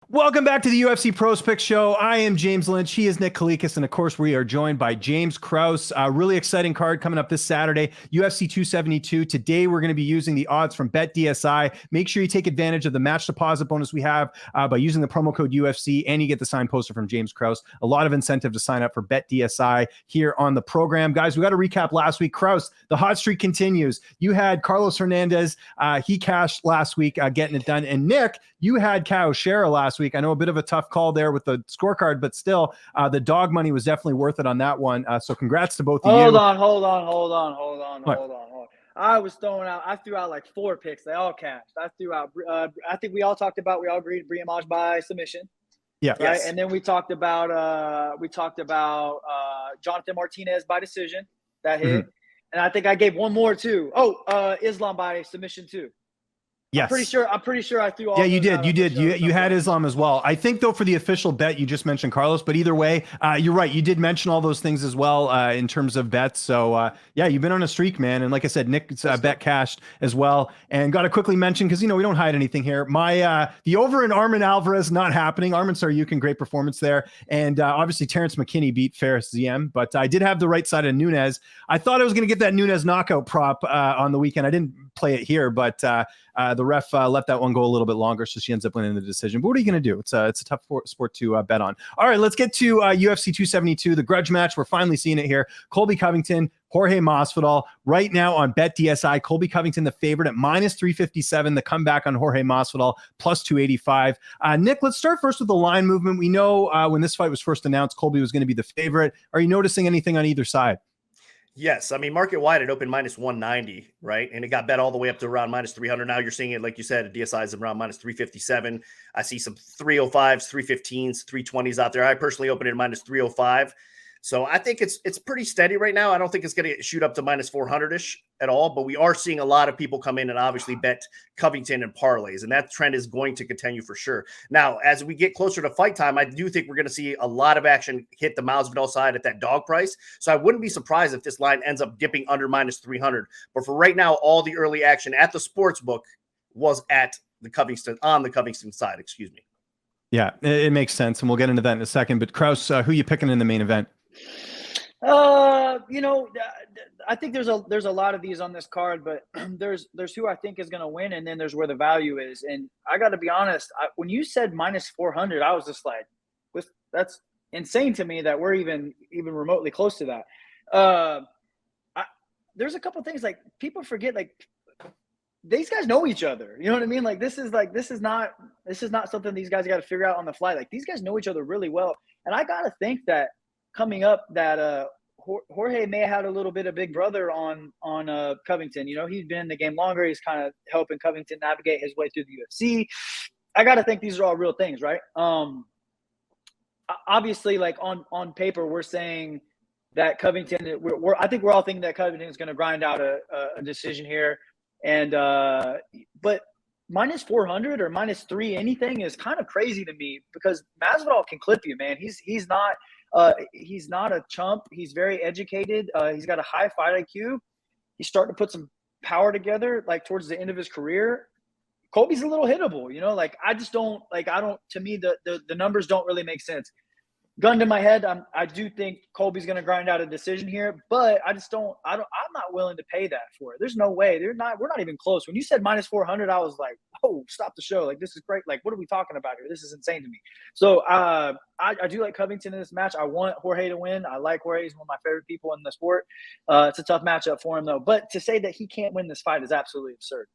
Welcome back to the UFC Pros Pick Show. I am James Lynch. He is Nick Kalikas. And of course, we are joined by James Krause. Really exciting card coming up this Saturday, UFC 272. Today, we're going to be using the odds from BetDSI. Make sure you take advantage of the match deposit bonus we have by using the promo code UFC, and you get the signed poster from James Krause. A lot of incentive to sign up for BetDSI here on the program. Guys, we got to recap last week. Krause, the hot streak continues. You had Carlos Hernandez. He cashed last week, getting it done. And Nick, you had Kyle Shera last week. I know a bit of a tough call there with the scorecard, but still, the dog money was definitely worth it on that one. So congrats to both of you. Hold on. I threw out like 4 picks. They all cashed. I threw out, I think we all agreed Brian Maj by submission. Yeah. Right. Yes. And then we talked about Jonathan Martinez by decision. That hit. Mm-hmm. And I think I gave one more too. Islam by submission too. Yes. I'm pretty sure I threw all. Yeah, you did. You had Islam as well. I think though for the official bet, you just mentioned Carlos, but either way, you're right. You did mention all those things as well in terms of bets. So yeah, you've been on a streak, man. And like I said, Nick's bet cashed as well. And got to quickly mention, because we don't hide anything here. My the over in Armin Alvarez not happening. Armin Saryukin, great performance there, and obviously Terrence McKinney beat Faris Ziem. But I did have the right side of Nunes. I thought I was going to get that Nunes knockout prop on the weekend. I didn't play it here, but the ref let that one go a little bit longer, so she ends up winning the decision. But what are you going to do? It's a tough sport to bet on. All right, let's get to UFC 272, the grudge match. We're finally seeing it here. Colby Covington, Jorge Masvidal. Right now on BetDSI, Colby Covington the favorite at minus 357. The comeback on Jorge Masvidal plus 285. Nick, let's start first with the line movement. We know when this fight was first announced, Colby was going to be the favorite. Are you noticing anything on either side? Yes. I mean, market wide, it opened minus 190, right? And it got bet all the way up to around minus 300. Now you're seeing it, like you said, DSI is around minus 357. I see some 305s, 315s, 320s out there. I personally opened it at minus 305. So I think it's pretty steady right now. I don't think it's going to shoot up to minus 400-ish at all, but we are seeing a lot of people come in and obviously bet Covington and parlays, and that trend is going to continue for sure. Now, as we get closer to fight time, I do think we're going to see a lot of action hit the Masvidal side at that dog price. So I wouldn't be surprised if this line ends up dipping under minus 300. But for right now, all the early action at the sports book was at the Covington side, excuse me. Yeah, it makes sense, and we'll get into that in a second. But Krause, who you picking in the main event? I think there's a lot of these on this card, but there's who I think is going to win, and then there's where the value is. And I got to be honest, when you said minus 400, I was just like, that's insane to me that we're even remotely close to that. There's a couple things, like, people forget, like, these guys know each other. You know what I mean? Like, this is not something these guys got to figure out on the fly. Like, these guys know each other really well, and I got to think that coming up that Jorge may have had a little bit of big brother on Covington. He's been in the game longer. He's kind of helping Covington navigate his way through the UFC. I got to think these are all real things, right? Obviously, like on paper, we're saying that Covington. I think we're all thinking that Covington is going to grind out a decision here, and but minus 400 or minus 3 anything is kind of crazy to me, because Masvidal can clip you, man. He's not a chump. He's very educated. He's got a high fight IQ. He's starting to put some power together, like, towards the end of his career. Colby's a little hittable, to me, the numbers don't really make sense. Gun to my head, I do think Colby's going to grind out a decision here, but I'm not willing to pay that for it. There's no way. We're not even close. When you said minus 400, I was like, oh, stop the show. Like, this is great. Like, what are we talking about here? This is insane to me. So I do like Covington in this match. I want Jorge to win. I like Jorge. He's one of my favorite people in the sport. It's a tough matchup for him, though. But to say that he can't win this fight is absolutely absurd.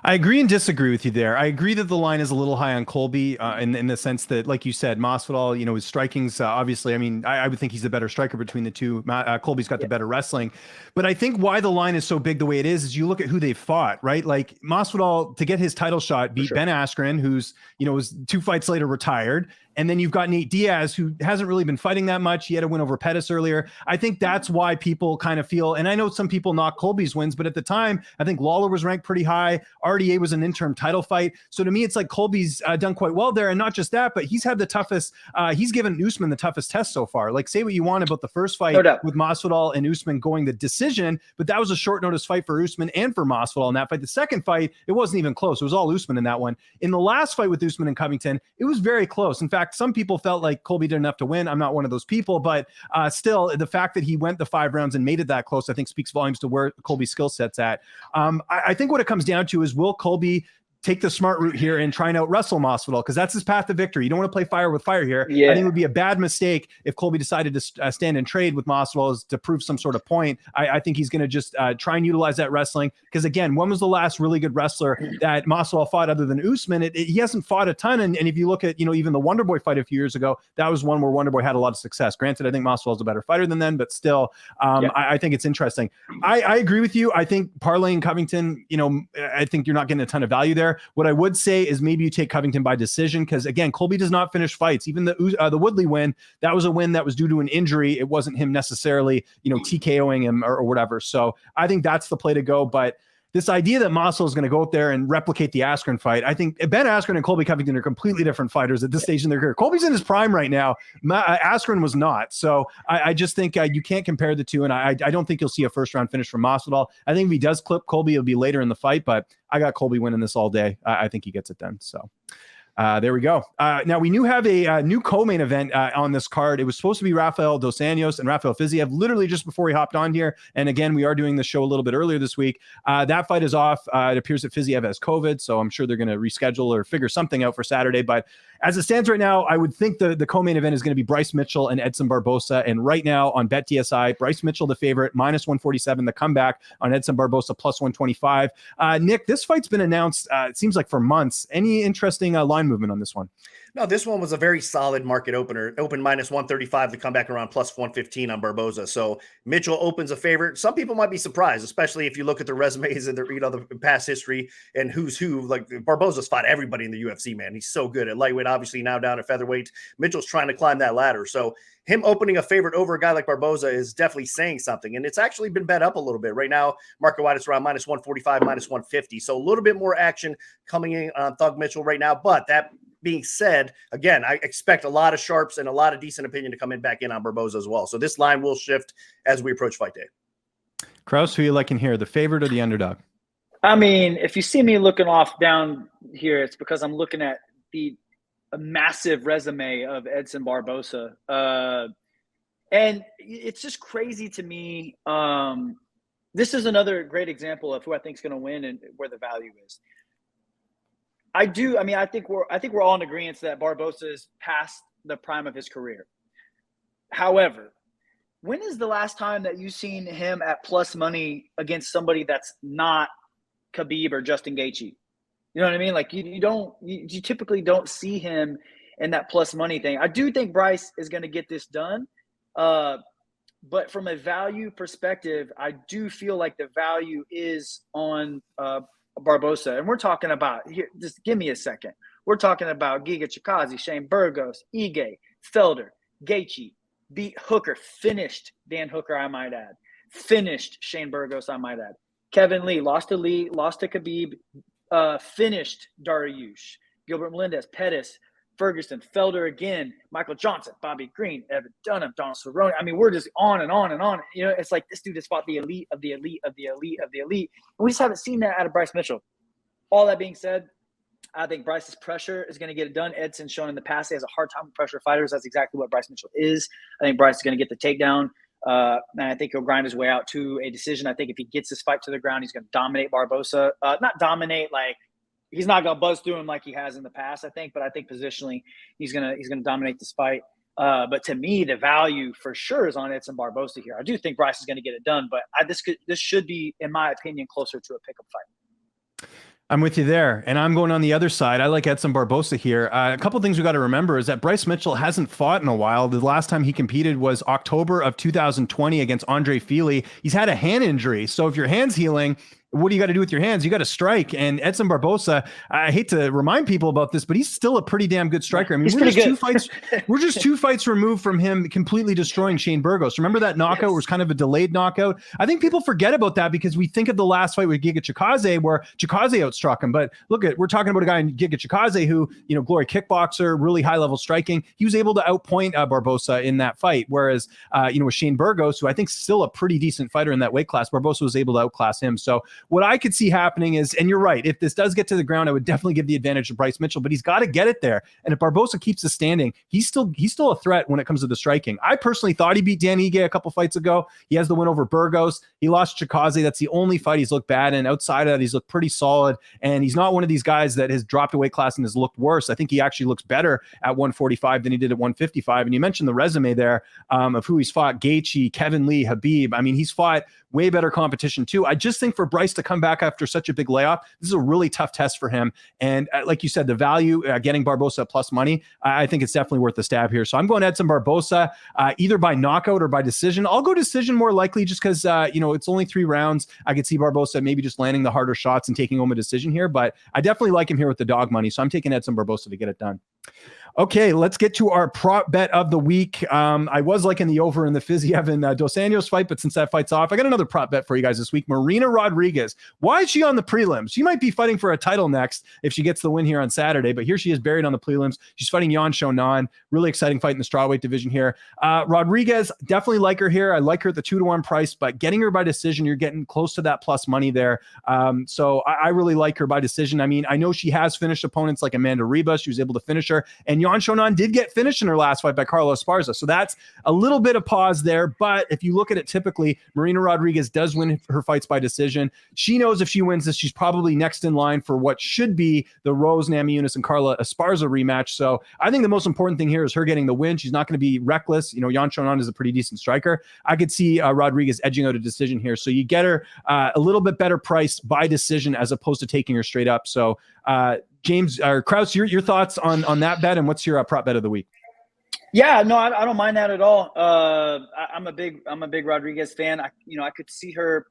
I agree and disagree with you there. I agree that the line is a little high on Colby in the sense that, like you said, Masvidal, his striking's obviously, I mean, I would think he's the better striker between the two. Colby's got the better wrestling. But I think why the line is so big the way it is you look at who they've fought, right? Like, Masvidal, to get his title shot, beat Ben Askren, who's, was 2 fights later retired. And then you've got Nate Diaz, who hasn't really been fighting that much. He had a win over Pettis earlier. I think that's why people kind of feel, and I know some people knock Colby's wins, but at the time, I think Lawler was ranked pretty high. RDA was an interim title fight. So to me, it's like Colby's done quite well there. And not just that, but he's had the toughest, he's given Usman the toughest test so far. Like, say what you want about the first fight with Masvidal and Usman going the decision, but that was a short notice fight for Usman and for Masvidal in that fight. The second fight, it wasn't even close. It was all Usman in that one. In the last fight with Usman and Covington, it was very close. In fact, some people felt like Colby did enough to win. I'm not one of those people, but still, the fact that he went the 5 rounds and made it that close, I think speaks volumes to where Colby's skill set's at. I think what it comes down to is, will Colby take the smart route here and try and out wrestle Masvidal, because that's his path to victory. You don't want to play fire with fire here. Yeah. I think it would be a bad mistake if Colby decided to stand and trade with Masvidal to prove some sort of point. I think he's going to just try and utilize that wrestling, because again, when was the last really good wrestler that Masvidal fought other than Usman? He hasn't fought a ton. And if you look at, even the Wonderboy fight a few years ago, that was one where Wonderboy had a lot of success. Granted, I think Masvidal's a better fighter than them, but still, I think it's interesting. I agree with you. I think parlaying Covington, I think you're not getting a ton of value there. What I would say is maybe you take Covington by decision, because again, Colby does not finish fights. Even the Woodley win, that was a win that was due to an injury. It wasn't him necessarily, TKOing him or whatever. So I think that's the play to go. But this idea that Masvidal is going to go out there and replicate the Askren fight, I think Ben Askren and Colby Covington are completely different fighters at this stage in their career. Colby's in his prime right now. Askren was not. So I just think you can't compare the two. And I don't think you'll see a first round finish from Masvidal. I think if he does clip Colby, it'll be later in the fight, but I got Colby winning this all day. I think he gets it done. So there we go. Now we have a new co-main event on this card. It was supposed to be Rafael Dos Anjos and Rafael Fiziev literally just before he hopped on here. And again, we are doing the show a little bit earlier this week. That fight is off. It appears that Fiziev has COVID, so I'm sure they're going to reschedule or figure something out for Saturday. But as it stands right now, I would think the co-main event is going to be Bryce Mitchell and Edson Barboza. And right now on BetDSI, Bryce Mitchell the favorite, -147. The comeback on Edson Barboza +125. Nick, this fight's been announced, it seems like for months. Any interesting line movement on this one? No, this one was a very solid market opener. Open -135 to come back around +115 on Barboza. So Mitchell opens a favorite. Some people might be surprised, especially if you look at the resumes and the past history and who's who. Like Barboza's fought everybody in the UFC, man. He's so good at lightweight, obviously now down at featherweight. Mitchell's trying to climb that ladder. So him opening a favorite over a guy like Barboza is definitely saying something. And it's actually been bet up a little bit. Right now, market-wide, it's around -145, -150. So a little bit more action coming in on Thug Mitchell right now. But that being said, again, I expect a lot of sharps and a lot of decent opinion to come back in on Barboza as well. So this line will shift as we approach fight day. Krause, who you liking here, the favorite or the underdog? I mean, if you see me looking off down here, it's because I'm looking at a massive resume of Edson Barboza. And it's just crazy to me. This is another great example of who I think is going to win and where the value is. I think we're all in agreement that Barboza is past the prime of his career. However, when is the last time that you've seen him at plus money against somebody that's not Khabib or Justin Gaethje? You know what I mean? Like you typically don't see him in that plus money thing. I do think Bryce is going to get this done. But from a value perspective, I do feel like the value is on Barboza. And we're talking about here, just give me a second. We're talking about Giga Chikadze, Shane Burgos, Ige, Felder, Gaethje, beat Hooker, finished Dan Hooker, I might add. Finished Shane Burgos, I might add. Kevin Lee, lost to Khabib, finished Dariush, Gilbert Melendez, Pettis, Ferguson, Felder again, Michael Johnson, Bobby Green, Evan Dunham, Donald Cerrone. I mean, we're just on and on and on. It's like this dude has fought the elite of the elite of the elite of the elite. And we just haven't seen that out of Bryce Mitchell. All that being said, I think Bryce's pressure is going to get it done. Edson's shown in the past he has a hard time with pressure fighters. That's exactly what Bryce Mitchell is. I think Bryce is going to get the takedown. And I think he'll grind his way out to a decision. I think if he gets this fight to the ground, he's going to dominate Barboza. Not dominate like he's not going to buzz through him like he has in the past, I think. But I think positionally, he's going to dominate this fight. But to me, the value for sure is on Edson Barboza here. I do think Bryce is going to get it done, but this should be, in my opinion, closer to a pickup fight. I'm with you there. And I'm going on the other side. I like Edson Barboza here. A couple things we got to remember is that Bryce Mitchell hasn't fought in a while. The last time he competed was October of 2020 against Andre Fili. He's had a hand injury. So if your hand's healing, what do you got to do with your hands? You got to strike. And Edson Barboza, I hate to remind people about this, but he's still a pretty damn good striker. I mean, we're just two fights removed from him completely destroying Shane Burgos. Remember that knockout was kind of a delayed knockout? I think people forget about that because we think of the last fight with Giga Chikadze where Chikadze outstruck him. But look, we're talking about a guy in Giga Chikadze who, glory kickboxer, really high level striking. He was able to outpoint Barboza in that fight. Whereas, with Shane Burgos, who I think is still a pretty decent fighter in that weight class, Barboza was able to outclass him. So what I could see happening is, and you're right, if this does get to the ground, I would definitely give the advantage to Bryce Mitchell, but he's got to get it there. And if Barboza keeps us standing, he's still a threat when it comes to the striking. I personally thought he beat Dan Ige a couple fights ago. He has the win over Burgos. He lost Chikadze. That's the only fight he's looked bad in. Outside of that, he's looked pretty solid. And he's not one of these guys that has dropped a weight class and has looked worse. I think he actually looks better at 145 than he did at 155. And you mentioned the resume there of who he's fought: Gaethje, Kevin Lee, Habib. I mean, he's fought way better competition too. I just think for Bryce to come back after such a big layoff, this is a really tough test for him. And like you said, the value getting Barboza plus money, I think it's definitely worth the stab here. So I'm going Edson Barboza either by knockout or by decision. I'll go decision more likely just because, it's only 3 rounds. I could see Barboza maybe just landing the harder shots and taking home a decision here, but I definitely like him here with the dog money. So I'm taking Edson Barboza to get it done. Okay, let's get to our prop bet of the week. I was liking the over in the Fizzy Evan Dos Anjos fight, but since that fight's off, I got another prop bet for you guys this week. Marina Rodriguez. Why is she on the prelims? She might be fighting for a title next if she gets the win here on Saturday, but here she is buried on the prelims. She's fighting Yan Shonan. Really exciting fight in the strawweight division here. Rodriguez, definitely like her here. I like her at the 2-1 price, but getting her by decision, you're getting close to that plus money there. So I really like her by decision. I mean, I know she has finished opponents like Amanda Ribas. She was able to finish her, and Yan Shonan did get finished in her last fight by Carlos Esparza. So that's a little bit of pause there. But if you look at it typically, Marina Rodriguez does win her fights by decision. She knows if she wins this, she's probably next in line for what should be the Rose Namajunas and Carla Esparza rematch. So I think the most important thing here is her getting the win. She's not going to be reckless. Yan Shonan is a pretty decent striker. I could see Rodriguez edging out a decision here. So you get her a little bit better price by decision as opposed to taking her straight up. So James or Krause, your thoughts on that bet, and what's your prop bet of the week? Yeah, no, I don't mind that at all. I'm a big Rodriguez fan. I could see her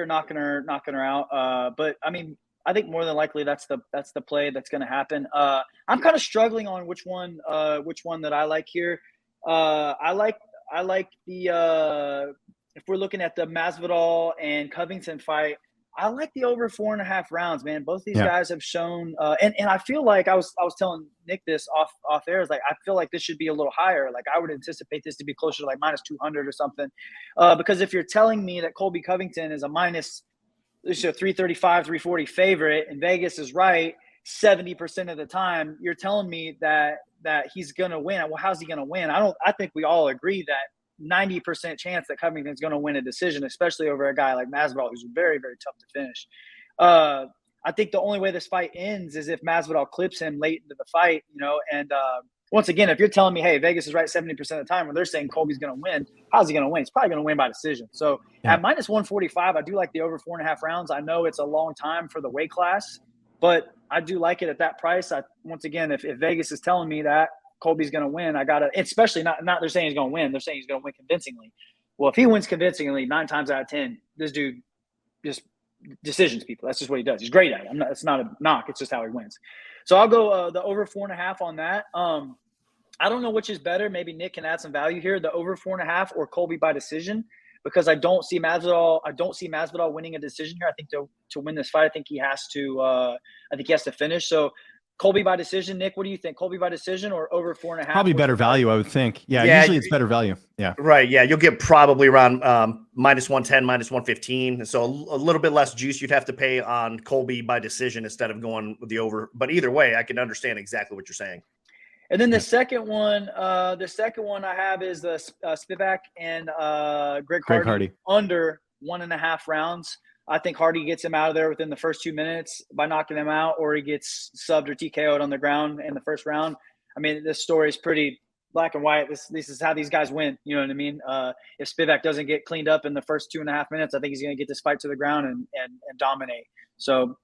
knocking her out. But I mean, I think more than likely that's the play that's going to happen. I'm kind of struggling on which one that I like here. I like the if we're looking at the Masvidal and Covington fight, I like the over 4.5 rounds, man. Both these guys have shown, and I feel like I was telling Nick this off air. Is like I feel like this should be a little higher. Like I would anticipate this to be closer to like minus 200 or something, because if you're telling me that Colby Covington is a minus, this is a 335, 340 favorite, and Vegas is right 70% of the time, you're telling me that he's gonna win. Well, how's he gonna win? I think we all agree that 90% chance that Covington's going to win a decision, especially over a guy like Masvidal, who's very, very tough to finish. I think the only way this fight ends is if Masvidal clips him late into the fight, and once again, if you're telling me, hey, Vegas is right 70% of the time when they're saying Colby's going to win, how's he going to win? He's probably going to win by decision. So at minus 145, I do like the over 4.5 rounds. I know it's a long time for the weight class, but I do like it at that price. Once again, if Vegas is telling me that Colby's going to win, I got to, especially not they're saying he's going to win. They're saying he's going to win convincingly. Well, if he wins convincingly 9 times out of 10, this dude just decisions people. That's just what he does. He's great at it. It's not a knock. It's just how he wins. So I'll go the over 4.5 on that. I don't know which is better. Maybe Nick can add some value here. The over 4.5 or Colby by decision, because I don't see Masvidal winning a decision here. I think to win this fight, I think he has to finish. So Colby by decision. Nick, what do you think? Colby by decision or over 4.5? Probably better value, I would think. Yeah, usually it's better value. Yeah. Right. Yeah. You'll get probably around minus 110, minus 115. So a little bit less juice you'd have to pay on Colby by decision instead of going with the over. But either way, I can understand exactly what you're saying. And then the second one I have is the Spivak and Greg Hardy under 1.5 rounds. I think Hardy gets him out of there within the first 2 minutes by knocking him out, or he gets subbed or TKO'd on the ground in the first round. I mean, this story is pretty black and white. This is how these guys win. You know what I mean? If Spivak doesn't get cleaned up in the first 2.5 minutes, I think he's going to get this fight to the ground and dominate. So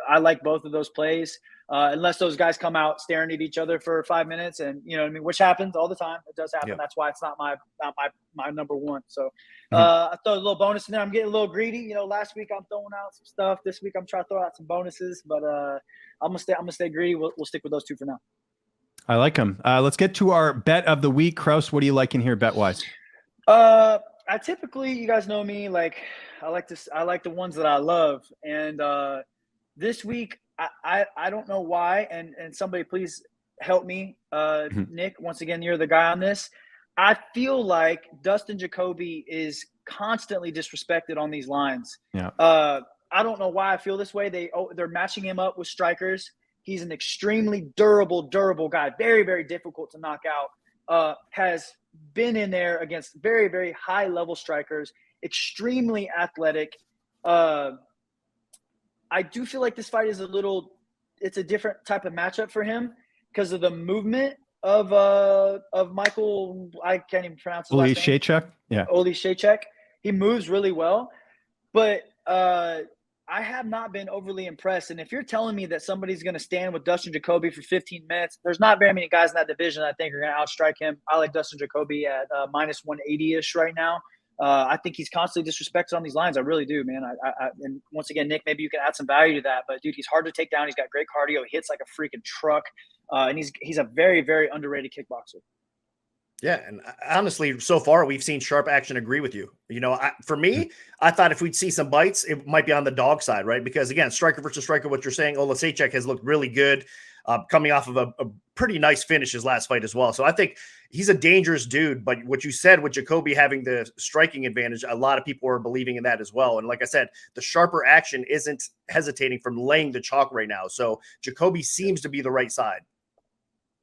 I like both of those plays. Unless those guys come out staring at each other for 5 minutes, and you know what I mean, which happens all the time. It does happen. Yeah. That's why it's not my number one. So Mhm. I throw a little bonus in there. I'm getting a little greedy. You know, last week I'm throwing out some stuff. This week I'm trying to throw out some bonuses, but I'm gonna stay greedy. We'll stick with those two for now. I like them. Let's get to our bet of the week. Krause, what do you like in here bet wise? I typically, you guys know me, like I like the ones that I love, and this week I don't know why, and somebody please help me, Nick. Once again, you're the guy on this. I feel like Dustin Jacoby is constantly disrespected on these lines. Yeah. I don't know why I feel this way. They're matching him up with strikers. He's an extremely durable guy, very, very difficult to knock out. Has been in there against very, very high level strikers, extremely athletic. I do feel like this fight is it's a different type of matchup for him because of the movement of Michael. I can't even pronounce his last name. Shaychuk? Yeah. Shaychuk. He moves really well, but I have not been overly impressed. And if you're telling me that somebody's going to stand with Dustin Jacoby for 15 minutes, there's not very many guys in that division I think are going to outstrike him. I like Dustin Jacoby at minus 180-ish right now. I think he's constantly disrespected on these lines. I really do, man. And once again, Nick, maybe you can add some value to that. But, dude, he's hard to take down. He's got great cardio. He hits like a freaking truck. And he's a very, very underrated kickboxer. Yeah, and honestly, so far we've seen sharp action agree with you. You know, for me, I thought if we'd see some bites, it might be on the dog side, right? Because again, striker versus striker, what you're saying, Olasejchuk has looked really good, coming off of a pretty nice finish his last fight as well. So I think he's a dangerous dude. But what you said with Jacoby having the striking advantage, a lot of people are believing in that as well. And like I said, the sharper action isn't hesitating from laying the chalk right now. So Jacoby seems to be the right side.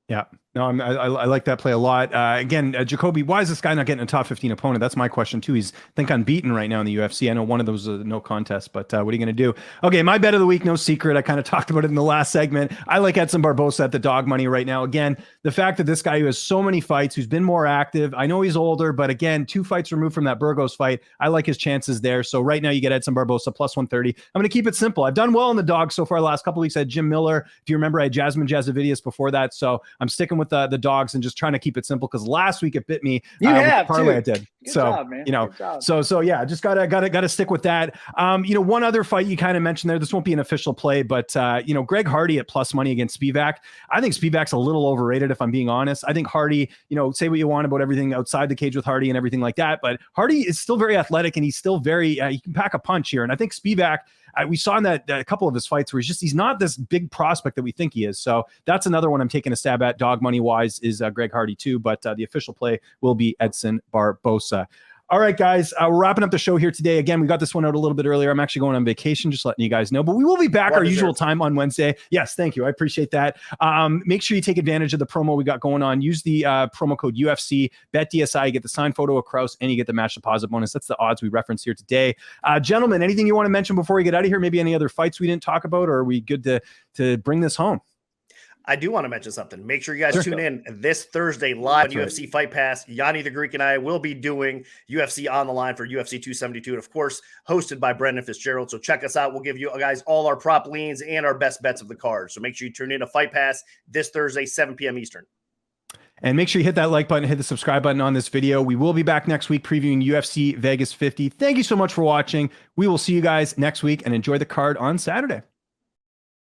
Yeah, no, I like that play a lot. Again, Jacoby, why is this guy not getting a top 15 opponent? That's my question too. He's, I think, unbeaten right now in the UFC. I know one of those is no contest, but what are you going to do? Okay, my bet of the week, no secret. I kind of talked about it in the last segment. I like Edson Barboza at the dog money right now. Again, the fact that this guy who has so many fights, who's been more active, I know he's older, but again, 2 fights removed from that Burgos fight. I like his chances there. So right now you get Edson Barboza plus 130. I'm going to keep it simple. I've done well in the dog so far the last couple of weeks. I had Jim Miller. If you remember, I had Jasmine Jazavidius before that. So I'm sticking with the dogs and just trying to keep it simple because last week it bit me. You have parlay too. I did. Good so job, man. you know, Good job. so yeah, just gotta stick with that. You know, one other fight you kind of mentioned there. This won't be an official play, but you know, Greg Hardy at plus money against Spivak. I think Spivak's a little overrated if I'm being honest. I think Hardy, you know, say what you want about everything outside the cage with Hardy and everything like that, but Hardy is still very athletic and he's still very he can pack a punch here. And I think Spivak, we saw in that a couple of his fights where he's not this big prospect that we think he is. So that's another one I'm taking a stab at. Dog money wise is Greg Hardy too, but the official play will be Edson Barboza. All right, guys, we're wrapping up the show here today. Again, we got this one out a little bit earlier. I'm actually going on vacation, just letting you guys know, but we will be back our usual time on Wednesday. Yes, thank you. I appreciate that. Make sure you take advantage of the promo we got going on. Use the promo code UFC, bet DSI, you get the signed photo of Krause, and you get the match deposit bonus. That's the odds we reference here today. Gentlemen, anything you want to mention before we get out of here? Maybe any other fights we didn't talk about, or are we good to bring this home? I do want to mention something. Make sure you guys tune in this Thursday live on UFC Fight Pass. Yanni the Greek and I will be doing UFC on the line for UFC 272, and of course, hosted by Brendan Fitzgerald. So check us out. We'll give you guys all our prop leans and our best bets of the card. So make sure you tune in to Fight Pass this Thursday, 7 p.m. Eastern. And make sure you hit that like button, hit the subscribe button on this video. We will be back next week previewing UFC Vegas 50. Thank you so much for watching. We will see you guys next week and enjoy the card on Saturday.